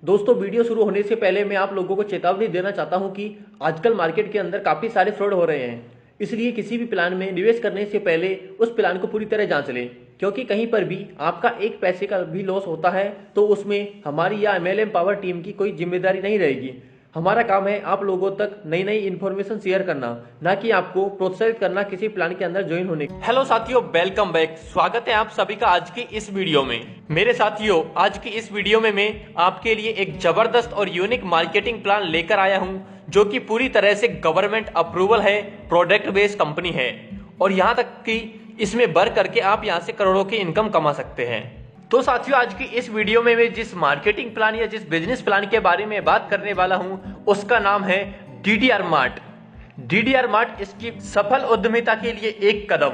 दोस्तों वीडियो शुरू होने से पहले मैं आप लोगों को चेतावनी देना चाहता हूं कि आजकल मार्केट के अंदर काफ़ी सारे फ्रॉड हो रहे हैं। इसलिए किसी भी प्लान में निवेश करने से पहले उस प्लान को पूरी तरह जांच लें, क्योंकि कहीं पर भी आपका एक पैसे का भी लॉस होता है तो उसमें हमारी या MLM पावर टीम की कोई जिम्मेदारी नहीं रहेगी। हमारा काम है आप लोगों तक नई नई इन्फॉर्मेशन शेयर करना, ना कि आपको प्रोत्साहित करना किसी प्लान के अंदर ज्वाइन होने। हेलो साथियों, वेलकम बैक। स्वागत है आप सभी का आज की इस वीडियो में। मेरे साथियों, आज की इस वीडियो में मैं आपके लिए एक जबरदस्त और यूनिक मार्केटिंग प्लान लेकर आया हूं, जो कि पूरी तरह से गवर्नमेंट अप्रूवल है, प्रोडक्ट बेस्ड कंपनी है और यहां तक कि इसमें बढ़ करके आप यहां से करोड़ों की इनकम कमा सकते हैं। तो साथियों, आज की इस वीडियो में मैं जिस मार्केटिंग प्लान या जिस बिजनेस प्लान के बारे में बात करने वाला हूं उसका नाम है DDR मार्ट। DDR मार्ट इसकी सफल उद्यमिता के लिए एक कदम।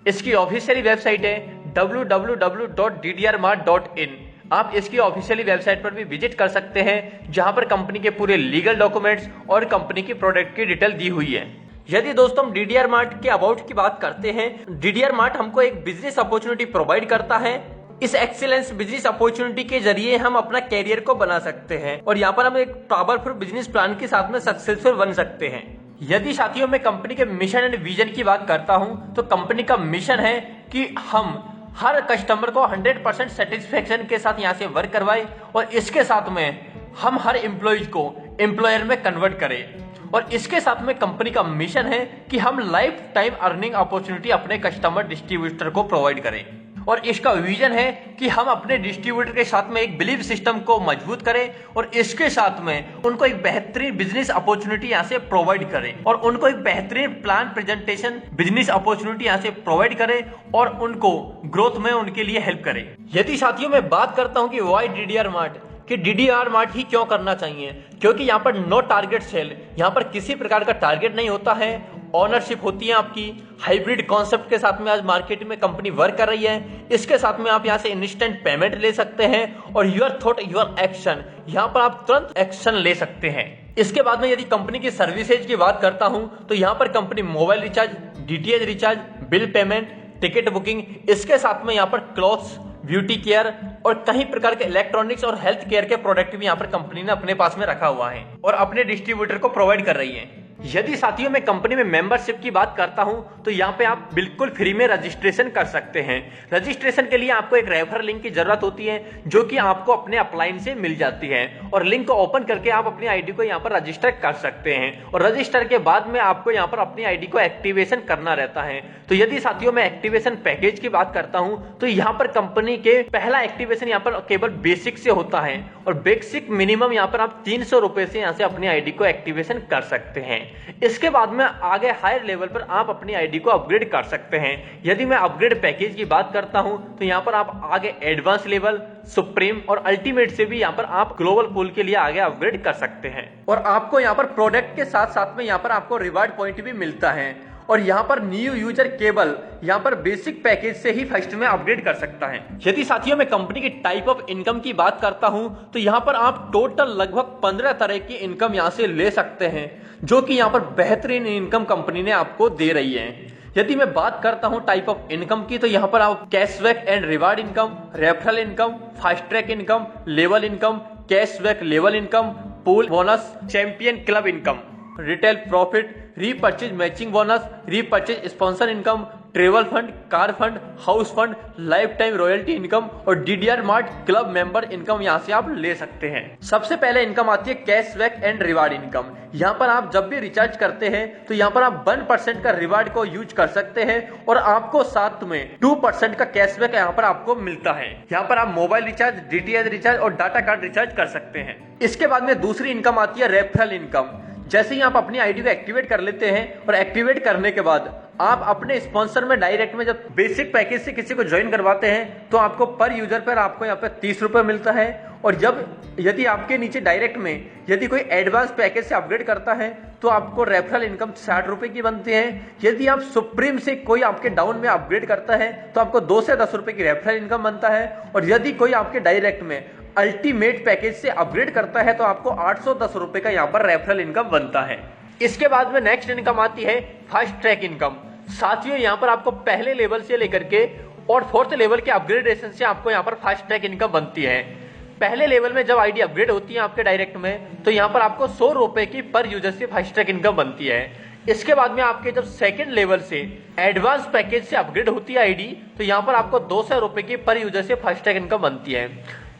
इसकी ऑफिशियली वेबसाइट है www.ddrmart.in। आप इसकी ऑफिशियली वेबसाइट पर भी विजिट कर सकते हैं, जहां पर कंपनी के पूरे लीगल डॉक्यूमेंट्स और कंपनी की प्रोडक्ट की डिटेल दी हुई है। यदि दोस्तों हम DDR मार्ट के अबाउट की बात करते हैं, DDR मार्ट हमको एक बिजनेस अपॉर्चुनिटी प्रोवाइड करता है। इस एक्सीलेंस बिजनेस अपॉर्चुनिटी के जरिए हम अपना कैरियर को बना सकते हैं और यहाँ पर हम एक पावरफुल बिजनेस प्लान के साथ में सक्सेसफुल बन सकते हैं। यदि साथियों मैं कंपनी के मिशन एंड विजन की बात करता हूं, तो कंपनी का मिशन है कि हम हर कस्टमर को 100% सेटिस्फेक्शन के साथ यहाँ से वर्क करवाए और इसके साथ में हम हर एम्प्लॉयज को एम्प्लॉयर में कन्वर्ट करें। और इसके साथ में कंपनी का मिशन है कि हम लाइफ टाइम अर्निंग अपॉर्चुनिटी अपने कस्टमर डिस्ट्रीब्यूटर को प्रोवाइड करें। और इसका विजन है कि हम अपने डिस्ट्रीब्यूटर के साथ में एक बिलीव सिस्टम को मजबूत करें और इसके साथ में उनको एक बेहतरीन बिजनेस अपॉर्चुनिटी यहाँ से प्रोवाइड करें और उनको एक बेहतरीन प्लान प्रेजेंटेशन बिजनेस अपॉर्चुनिटी यहाँ से प्रोवाइड करें और उनको ग्रोथ में उनके लिए हेल्प करें। यदि साथियों मैं बात करता हूँ कि वाई DDR मार्ट, कि DDR मार्ट ही क्यों करना चाहिए, क्योंकि यहाँ पर नो टारगेट सेल, यहाँ पर किसी प्रकार का टारगेट नहीं होता है। ऑनरशिप होती है आपकी। हाइब्रिड कॉन्सेप्ट के साथ में आज मार्केट में कंपनी वर्क कर रही है। इसके साथ में आप यहाँ से इंस्टेंट पेमेंट ले सकते हैं और योर थॉट योर एक्शन, यहाँ पर आप तुरंत एक्शन ले सकते हैं। इसके बाद में यदि कंपनी की सर्विसेज की बात करता हूं, तो यहाँ पर company mobile recharge, DTH recharge, bill payment, ticket booking, इसके साथ में यहाँ पर क्लॉथ्स, ब्यूटी केयर और कई प्रकार के इलेक्ट्रॉनिक्स और हेल्थ केयर के प्रोडक्ट भी यहाँ पर कंपनी ने अपने पास में रखा हुआ है और अपने डिस्ट्रीब्यूटर को प्रोवाइड कर रही है। यदि साथियों मैं कंपनी में मेंबरशिप की बात करता हूं, तो यहाँ पे आप बिल्कुल फ्री में रजिस्ट्रेशन कर सकते हैं। रजिस्ट्रेशन के लिए आपको एक रेफर लिंक की जरूरत होती है, जो कि आपको अपने अपलाइन से मिल जाती है और लिंक को ओपन करके आप अपनी आईडी को यहाँ पर रजिस्टर कर सकते हैं और रजिस्टर के बाद में आपको यहाँ पर अपनी आईडी को एक्टिवेशन करना रहता है। तो यदि साथियों मैं एक्टिवेशन पैकेज की बात करता हूं, तो यहाँ पर कंपनी के पहला एक्टिवेशन यहाँ पर केवल बेसिक से होता है और बेसिक मिनिमम यहाँ पर आप 300 रुपए से यहाँ से अपनी आईडी को एक्टिवेशन कर सकते हैं। इसके बाद में आगे हायर लेवल पर आप अपनी आईडी को अपग्रेड कर सकते हैं। यदि मैं अपग्रेड पैकेज की बात करता हूं, तो यहाँ पर आप आगे एडवांस लेवल, सुप्रीम और अल्टीमेट से भी यहाँ पर आप ग्लोबल पूल के लिए आगे अपग्रेड कर सकते हैं और आपको यहाँ पर प्रोडक्ट के साथ साथ में यहाँ पर आपको रिवार्ड पॉइंट भी मिलता है और यहाँ पर न्यू यूजर केवल यहाँ पर बेसिक पैकेज से ही फर्स्ट में अपग्रेड कर सकता है। यदि साथियों मैं कंपनी की टाइप ऑफ इनकम की बात करता हूं, तो यहाँ पर आप टोटल लगभग 15 तरह की इनकम यहाँ से ले सकते हैं, जो कि यहाँ पर बेहतरीन इनकम कंपनी ने आपको दे रही है। यदि मैं बात करता हूं टाइप ऑफ इनकम की, तो यहाँ पर आप cashback and reward income, referral income, fast track income, level income, cashback level income, pool bonus, champion club income, retail profit, repurchase matching bonus, repurchase sponsor income, travel fund, car fund, house fund, life time royalty income और DDR mart club member income यहाँ से आप ले सकते हैं। सबसे पहले income आती है कैशबैक एंड रिवार्ड इनकम। यहाँ पर आप जब भी रिचार्ज करते हैं, तो यहाँ पर आप 1% का रिवार्ड को यूज कर सकते हैं और आपको साथ में 2% का कैशबैक यहाँ पर आपको मिलता है। यहाँ पर आप मोबाइल रिचार्ज, DTH रिचार्ज और डाटा कार्ड रिचार्ज कर सकते हैं। इसके बाद में दूसरी इनकम आती है रेफरल इनकम। जैसे ही आप अपनी आईडी को एक्टिवेट कर लेते हैं और एक्टिवेट करने के बाद आप अपने स्पॉन्सर में डायरेक्ट में जब बेसिक पैकेज से किसी को ज्वाइन करवाते हैं, तो आपको पर यूजर पर आपको यहाँ पे 30 रुपए मिलता है और यदि आपके नीचे डायरेक्ट में यदि कोई एडवांस पैकेज से अपग्रेड करता है, तो आपको रेफरल इनकम 60 रुपए की बनती है। यदि आप सुप्रीम से कोई आपके डाउन में अपग्रेड करता है, तो आपको 2 से 10 रुपए की रेफरल इनकम बनता है और यदि कोई आपके डायरेक्ट में अल्टीमेट पैकेज से अपग्रेड करता है, तो आपको 810 रुपए का यहाँ पर रेफरल इनकम बनता है। इसके बाद में नेक्स्ट इनकम आती है फास्ट ट्रैक इनकम। साथियों यहाँ पर आपको पहले लेवल से लेकर के और 4th लेवल के अपग्रेडेशन से आपको यहाँ पर फास्ट ट्रैक इनकम बनती है। पहले लेवल में जब आईडी अपग्रेड होती है आपके डायरेक्ट में, तो यहाँ पर आपको 100 रुपए की पर यूजर से फास्टैग इनकम बनती है। इसके बाद में आपके जब सेकंड लेवल से एडवांस पैकेज से अपग्रेड होती है आईडी, तो यहाँ पर आपको 200 रुपए की पर यूजर से फास्टैग इनकम बनती है।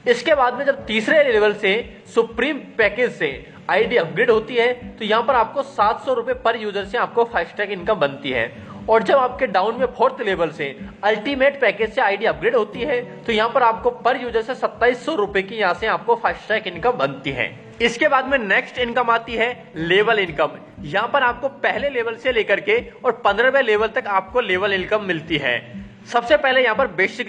इसके बाद में जब तीसरे लेवल से सुप्रीम पैकेज से आईडी अपग्रेड होती है, तो यहाँ पर आपको 700 रुपए पर यूजर से आपको फास्टैग इनकम बनती है। और जब आपके डाउन में फोर्थ लेवल से अल्टीमेट पैकेज से आईडी अपग्रेड होती है, तो यहाँ पर आपको पर यूजर से 2700 रुपए की यहाँ से आपको फास्टैग इनकम बनती है। इसके बाद में नेक्स्ट इनकम आती है लेवल इनकम। यहाँ पर आपको पहले लेवल से लेकर के और 15वें लेवल तक आपको लेवल इनकम मिलती है। सबसे पहले यहाँ पर बेसिक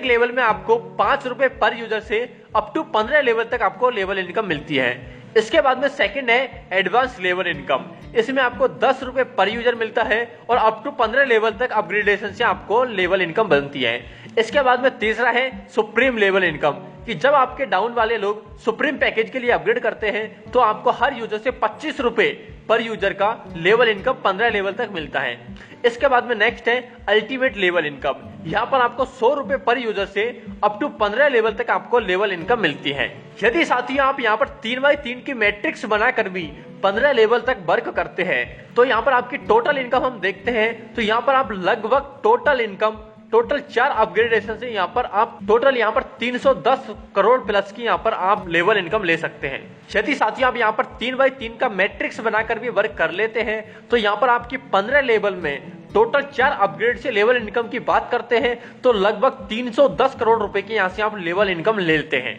लेवल में आपको 5 रुपए पर यूजर से अप टू 15 लेवल तक आपको लेवल इनकम मिलती है। इसके बाद में सेकंड है एडवांस लेवल इनकम। इसमें आपको 10 रुपए पर यूजर मिलता है और अप टू 15 लेवल तक अपग्रेडेशन से आपको लेवल इनकम बनती है। इसके बाद में तीसरा है सुप्रीम लेवल इनकम, कि जब आपके डाउन वाले लोग सुप्रीम पैकेज के लिए अपग्रेड करते हैं, तो आपको हर यूजर से 25 रुपए पर यूजर का लेवल इनकम 15 लेवल तक मिलता है। इसके बाद में नेक्स्ट है अल्टीमेट लेवल इनकम। यहाँ पर आपको 100 रुपए पर यूजर से अप टू 15 लेवल तक आपको लेवल इनकम मिलती है। यदि साथियों आप यहाँ पर 3x3 की मैट्रिक्स बनाकर भी 15 लेवल तक वर्क करते हैं, तो यहाँ पर आपकी टोटल इनकम हम देखते हैं, तो यहाँ पर आप लगभग टोटल 4 अपग्रेडेशन से यहाँ पर आप टोटल यहाँ पर 310 करोड़ प्लस की यहाँ पर आप लेवल इनकम ले सकते हैं। यदि साथियों आप यहाँ पर 3x3 का मैट्रिक्स बनाकर भी वर्क कर लेते हैं, तो यहाँ पर आपकी 15 लेवल में टोटल 4 अपग्रेड से लेवल इनकम की बात करते हैं, तो लगभग 310 करोड़ रुपए की यहाँ से आप लेवल इनकम लेते हैं।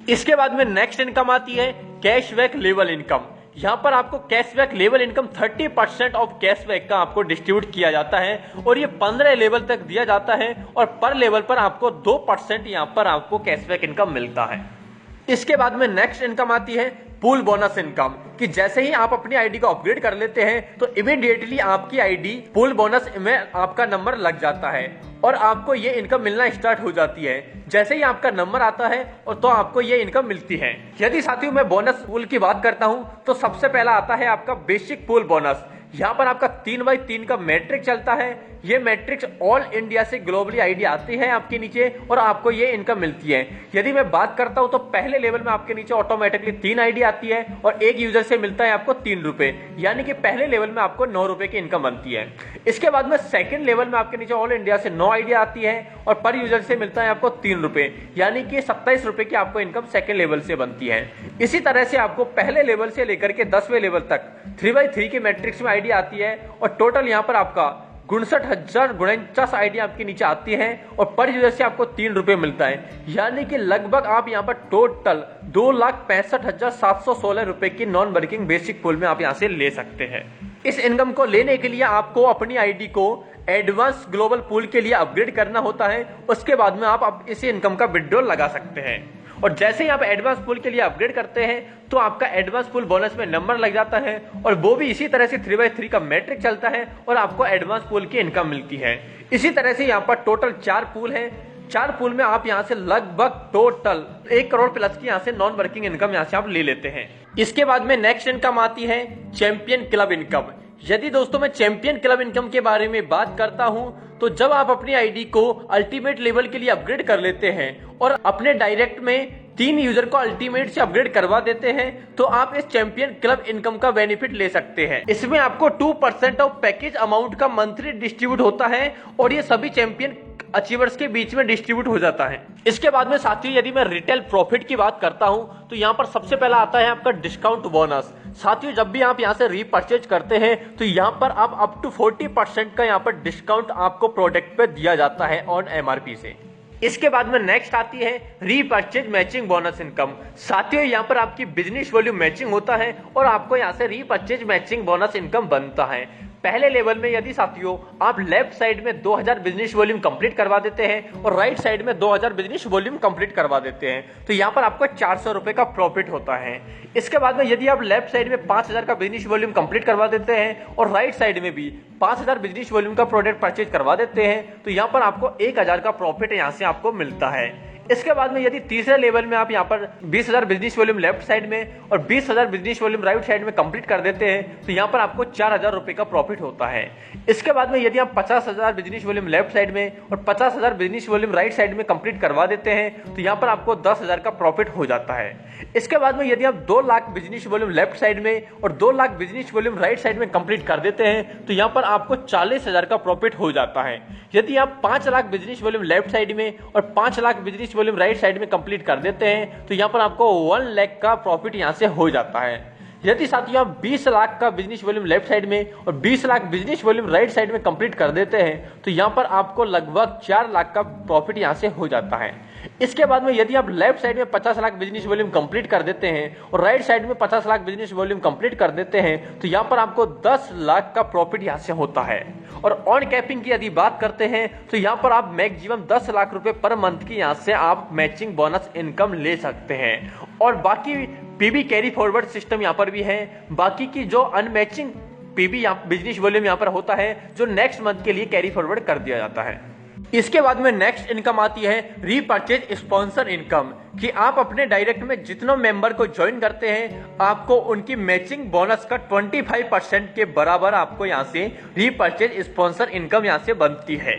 इसके बाद में नेक्स्ट इनकम आती है कैशबैक लेवल इनकम। यहाँ पर आपको cashback level income 30% of cashback का आपको डिस्ट्रीब्यूट किया जाता है और ये 15 लेवल तक दिया जाता है और पर लेवल पर आपको 2% यहाँ पर आपको कैशबैक इनकम मिलता है। इसके बाद में नेक्स्ट इनकम आती है पूल बोनस इनकम, कि जैसे ही आप अपनी आईडी को अपग्रेड कर लेते हैं, तो इमीडिएटली आपकी आईडी पूल बोनस में आपका नंबर लग जाता है और आपको ये इनकम मिलना स्टार्ट हो जाती है। जैसे ही आपका नंबर आता है और तो आपको ये इनकम मिलती है। यदि साथियों मैं बोनस पूल की बात करता हूं, तो सबसे पहला आता है आपका बेसिक पूल बोनस। यहाँ पर आपका 3x3 का मैट्रिक चलता है। ये मैट्रिक्स ऑल इंडिया से ग्लोबली आईडी आती है आपके नीचे और आपको ये इनकम मिलती है। यदि मैं बात करता हूं, तो पहले लेवल में आपके नीचे ऑटोमेटिकली 3 आईडी आती है और एक यूजर से मिलता है आपको 3 रुपए, यानी कि पहले लेवल में आपको 9 रुपए की इनकम बनती है। इसके बाद में सेकंड लेवल में आपके नीचे ऑल इंडिया से 9 आईडी आती है और पर यूजर से मिलता है आपको 3 रुपए, यानी कि 27 रुपए की आपको इनकम सेकंड लेवल से बनती है। इसी तरह से आपको पहले लेवल से लेकर के 10वें लेवल तक 3x3 की मैट्रिक्स में आईडी आती है और टोटल यहाँ पर आपका 59,049 आईडी आपके नीचे आती है और पर यूजर से आपको 3 रुपए मिलता है, यानी कि लगभग आप यहाँ पर टोटल 2,65,716 रुपए की नॉन वर्किंग बेसिक पूल में आप यहाँ से ले सकते हैं। इस इनकम को लेने के लिए आपको अपनी आईडी को एडवांस ग्लोबल पूल के लिए अपग्रेड करना होता है। उसके बाद में आप इस इनकम का विड्रॉल लगा सकते हैं और जैसे ही आप एडवांस पूल के लिए अपग्रेड करते हैं, तो आपका एडवांस पूल बोनस में नंबर लग जाता है और वो भी इसी तरह से 3x3 का मैट्रिक चलता है और आपको एडवांस पूल की इनकम मिलती है। इसी तरह से यहाँ पर टोटल 4 पूल है। 4 पूल में आप यहाँ से लगभग टोटल 1 करोड़ प्लस की यहाँ से नॉन वर्किंग इनकम यहाँ से आप ले लेते हैं। इसके बाद में नेक्स्ट इनकम आती है चैंपियन क्लब इनकम। यदि दोस्तों मैं चैंपियन क्लब इनकम के बारे में बात करता हूं, तो जब आप अपनी आईडी को अल्टीमेट लेवल के लिए अपग्रेड कर लेते हैं और अपने डायरेक्ट में 3 यूजर को अल्टीमेट से अपग्रेड करवा देते हैं, तो आप इस चैंपियन क्लब इनकम का बेनिफिट ले सकते हैं। इसमें आपको 2% ऑफ पैकेज अमाउंट का मंथली डिस्ट्रीब्यूट होता है और ये सभी चैंपियन अचीवर्स के बीच में डिस्ट्रीब्यूट हो जाता है। इसके बाद में साथियों यदि मैं रिटेल प्रॉफिट की बात करता हूं, तो यहाँ पर सबसे पहला आता है आपका डिस्काउंट बोनस। साथियों जब भी आप यहाँ से रीपरचेज करते हैं, तो यहाँ पर आप अप टू 40% का यहाँ पर डिस्काउंट आपको प्रोडक्ट पे दिया जाता है ऑन एमआरपी से। इसके बाद में नेक्स्ट आती है रीपरचेज मैचिंग बोनस इनकम। साथियों यहाँ पर आपकी बिजनेस वॉल्यूम मैचिंग होता है और आपको यहाँ से रीपरचेज मैचिंग बोनस इनकम बनता है। पहले लेवल में यदि साथियों आप लेफ्ट साइड में 2000 बिजनेस वॉल्यूम कंप्लीट करवा देते हैं और राइट साइड में 2000 बिजनेस वॉल्यूम कंप्लीट करवा देते हैं, तो यहाँ पर आपको 400 रुपए का प्रॉफिट होता है। इसके बाद में यदि आप लेफ्ट साइड में 5000 का बिजनेस वॉल्यूम कंप्लीट करवा देते हैं और राइट साइड में भी 5000 बिजनेस वॉल्यूम का प्रोडक्ट परचेज करवा देते हैं, तो यहाँ पर आपको 1000 का प्रॉफिट यहाँ से आपको मिलता है। इसके बाद में यदि तीसरे लेवल में आप यहाँ पर 20,000 बिजनेस वॉल्यूम लेफ्ट साइड में और 20,000 बिजनेस वॉल्यूम राइट साइड में कंप्लीट कर देते हैं तो यहाँ पर आपको 4,000 रुपए का प्रॉफिट होता है। इसके बाद में यदि आप 50,000 बिजनेस वॉल्यूम लेफ्ट साइड में और 50,000 बिजनेस वॉल्यूम राइट साइड में कंप्लीट करवा देते हैं तो यहाँ पर आपको 10,000 का प्रॉफिट हो जाता है। इसके बाद में यदि आप 2 lakh business volume left side में और 2 lakh business volume right side में कंप्लीट कर देते हैं तो यहाँ पर आपको 40,000 का प्रॉफिट हो जाता है। यदि आप 5 lakh business volume left side में और 5 lakh business volume right side में कंप्लीट कर देते हैं तो यहाँ पर आपको 1 लाख का प्रॉफिट यहाँ से हो जाता है। यदि साथियों आप 20 लाख का बिजनेस वॉल्यूम लेफ्ट साइड में और 20 lakh business volume right side में कंप्लीट कर देते हैं तो यहाँ पर आपको लगभग 4 लाख का प्रॉफिट यहाँ से हो जाता है। इसके बाद में यदि आप लेफ्ट साइड में 50 लाख बिजनेस वॉल्यूम कंप्लीट कर देते हैं और राइट साइड में 50 लाख बिजनेस वॉल्यूम कंप्लीट कर देते हैं तो यहाँ पर आपको 10 लाख का प्रॉफिट यहाँ से होता है। और ऑन कैपिंग की यदि बात करते हैं तो यहाँ पर आप मैक्सिमम 10 लाख रुपए पर मंथ की यहाँ से आप मैचिंग बोनस इनकम ले सकते हैं। और बाकी पीबी कैरी फॉरवर्ड सिस्टम यहाँ पर भी है। बाकी की जो अनमैचिंग पीबी बिजनेस वॉल्यूम यहाँ पर होता है जो नेक्स्ट मंथ के लिए कैरी फॉरवर्ड कर दिया जाता है। इसके बाद में नेक्स्ट इनकम आती है रीपरचेज स्पॉन्सर इनकम, कि आप अपने डायरेक्ट में जितनों मेंबर को ज्वाइन करते हैं आपको उनकी मैचिंग बोनस का 25% के बराबर आपको यहाँ से रीपरचेज स्पॉन्सर इनकम यहाँ से बनती है।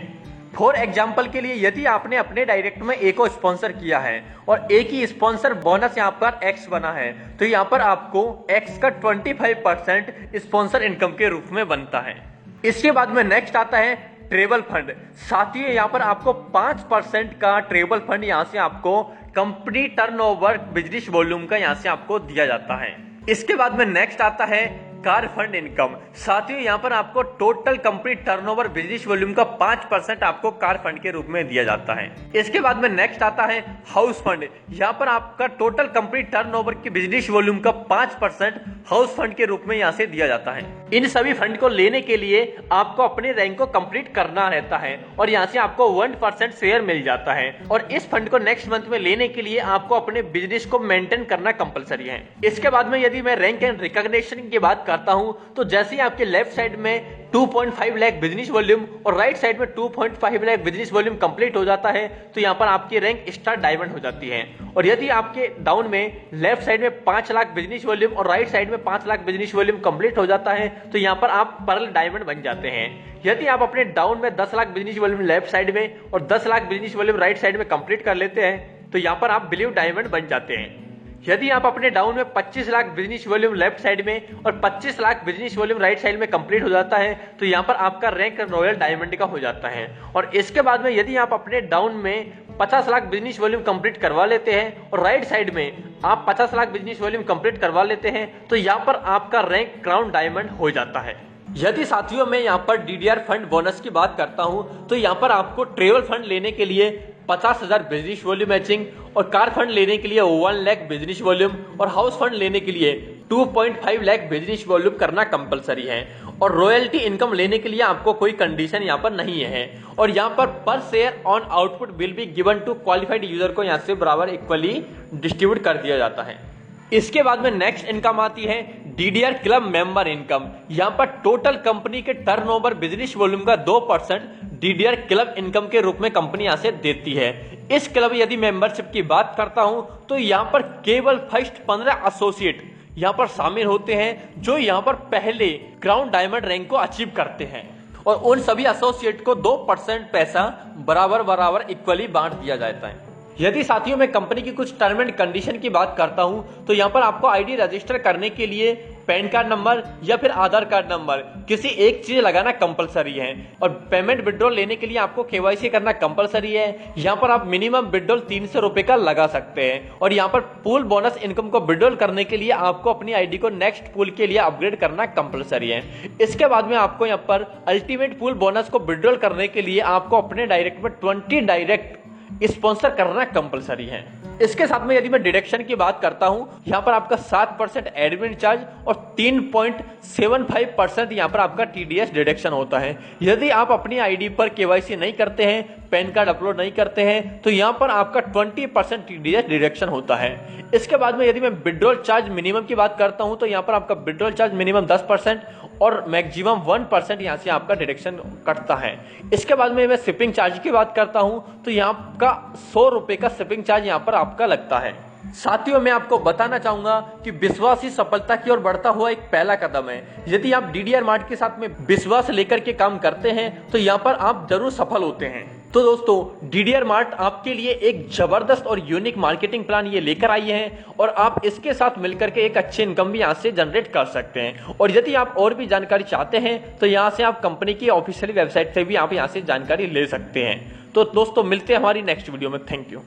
फॉर एग्जाम्पल के लिए यदि आपने अपने डायरेक्ट में ए को स्पॉन्सर किया है और ए की स्पॉन्सर बोनस यहाँ पर एक्स बना है तो यहाँ पर आपको एक्स का 25% स्पॉन्सर इनकम के रूप में बनता है। इसके बाद में नेक्स्ट आता है ट्रेवल फंड। साथ ही यहाँ पर आपको 5% का ट्रेवल फंड यहाँ से आपको कंपनी टर्नओवर बिजनेस वॉल्यूम का यहाँ से आपको दिया जाता है। इसके बाद में नेक्स्ट आता है कार फंड इनकम। साथियों यहाँ पर आपको total company turnover business volume का 5% आपको कार फंड के रूप में दिया जाता है। इसके बाद में नेक्स्ट आता है हाउस फंड। यहाँ पर आपका टोटल कंपनी टर्नओवर की बिजनेस वॉल्यूम का 5% हाउस फंड के रूप में यहाँ से दिया जाता है। इन सभी फंड को लेने के लिए आपको अपने रैंक को कंप्लीट करना रहता है और यहाँ से आपको 1% शेयर मिल जाता है। और इस फंड को नेक्स्ट मंथ में लेने के लिए आपको अपने बिजनेस को मेंटेन करना कंपलसरी है। इसके बाद में यदि मैं रैंक एंड रिकॉग्निशन की बात करता हूं तो जैसे ही आपके लेफ्ट साइड में 2.5 लाख बिजनेस वॉल्यूम और राइट साइड में 2.5 लाख बिजनेस वॉल्यूम कंप्लीट हो जाता है तो यहाँ पर आपकी रैंक स्टार डायमंड हो जाती है। और यदि आपके डाउन में लेफ्ट साइड में 5 लाख बिजनेस वॉल्यूम और राइट साइड में 5 लाख बिजनेस वॉल्यूम कंप्लीट हो जाता है तो यहाँ पर आप पर्ल डायमंड बन जाते हैं। यदि आप अपने डाउन में 10 lakh business volume left side में और 10 lakh business volume right side में कंप्लीट कर लेते हैं तो यहाँ पर आप ब्लू डायमंड बन जाते हैं। यदि आप अपने डाउन में 25 lakh business volume left side में और 25 lakh business volume right side में कंप्लीट हो जाता है तो यहाँ पर आपका रैंक रॉयल डायमंड का हो जाता है। और इसके बाद में यदि आप अपने डाउन में 50 लाख बिजनेस वॉल्यूम कंप्लीट करवा लेते हैं और राइट साइड में आप 50 लाख बिजनेस वॉल्यूम कंप्लीट करवा लेते हैं तो यहाँ पर आपका रैंक क्राउन डायमंड हो जाता है। यदि साथियों मैं यहाँ पर डीडीआर फंड बोनस की बात करता हूँ तो यहाँ पर आपको ट्रेवल फंड लेने के लिए 50,000 बिजनेस वॉल्यूम मैचिंग और कार फंड लेने के लिए 1 लाख बिजनेस वॉल्यूम और हाउस फंड लेने के लिए 2.5 लाख बिजनेस वॉल्यूम करना कंपलसरी है। और रॉयल्टी इनकम लेने के लिए आपको कोई कंडीशन यहाँ पर नहीं है। और यहाँ पर share on output will be given to qualified user को यहाँ से बराबर इक्वली डिस्ट्रीब्यूट कर दिया जाता है। इसके बाद में नेक्स्ट इनकम आती है डीडीआर क्लब मेंबर इनकम। यहाँ पर टोटल कंपनी के टर्नओवर बिजनेस वॉल्यूम का 2% डीडीआर क्लब इनकम के रूप में कंपनी यहाँ से देती है। इस क्लब यदि मेंबरशिप की बात करता हूं तो यहाँ पर केवल फर्स्ट 15 एसोसिएट यहाँ पर शामिल होते हैं जो यहाँ पर पहले क्राउन डायमंड रैंक को अचीव करते हैं और उन सभी एसोसिएट को 2% पैसा बराबर इक्वली बांट दिया जाता है। यदि साथियों मैं कंपनी की कुछ टर्म एंड कंडीशन की बात करता हूं तो यहाँ पर आपको आईडी रजिस्टर करने के लिए पैन कार्ड नंबर या फिर आधार कार्ड नंबर किसी एक चीज लगाना कंपलसरी है। और पेमेंट विड्रॉल लेने के लिए आपको केवाईसी करना कंपलसरी है। यहाँ पर आप मिनिमम विड्रॉल 300 रुपए का लगा सकते हैं। और यहाँ पर पूल बोनस इनकम को विड्रॉल करने के लिए आपको अपनी आईडी को नेक्स्ट पूल के लिए अपग्रेड करना कंपलसरी है। इसके बाद में आपको यहाँ पर अल्टीमेट पूल बोनस को विड्रॉल करने के लिए आपको अपने डायरेक्ट में 20 डायरेक्ट स्पॉन्सर करना कंपलसरी है। इसके साथ में यदि मैं डिडक्शन की बात करता हूं, यहां पर आपका 7% एडमिन चार्ज और 3.75% यहां पर आपका टीडीएस डिडक्शन होता है। यदि आप अपनी आईडी पर केवाईसी नहीं करते हैं, पैन कार्ड अपलोड नहीं करते हैं, तो यहां पर आपका 20% टीडीएस डिडक्शन होता है। इसके बाद में यदि मैं विड्रॉल चार्ज मिनिमम की बात करता हूं, तो यहां पर आपका विड्रॉल चार्ज मिनिमम 10% और मैक्सिमम 1% यहां से आपका डिडक्शन कटता है। इसके बाद में मैं शिपिंग चार्ज की बात करता हूं, तो यहां का 100 रुपए का शिपिंग चार्ज यहां पर आपका लगता है। साथियों, मैं आपको बताना चाहूंगा कि विश्वास ही सफलता की ओर बढ़ता हुआ एक पहला कदम है। यदि आप डीडीआर मार्ट के साथ में विश्वास लेकर के काम करते हैं, तो यहां पर आप जरूर सफल होते हैं। तो दोस्तों, डीडीआर मार्ट आपके लिए एक जबरदस्त और यूनिक मार्केटिंग प्लान ये लेकर आई है और आप इसके साथ मिलकर के एक अच्छी इनकम भी यहां से जनरेट कर सकते हैं। और यदि आप और भी जानकारी चाहते हैं, तो यहां से आप कंपनी की ऑफिशियल वेबसाइट से भी आप यहां से जानकारी ले सकते हैं। तो दोस्तों, मिलते हैं हमारी नेक्स्ट वीडियो में। Thank you.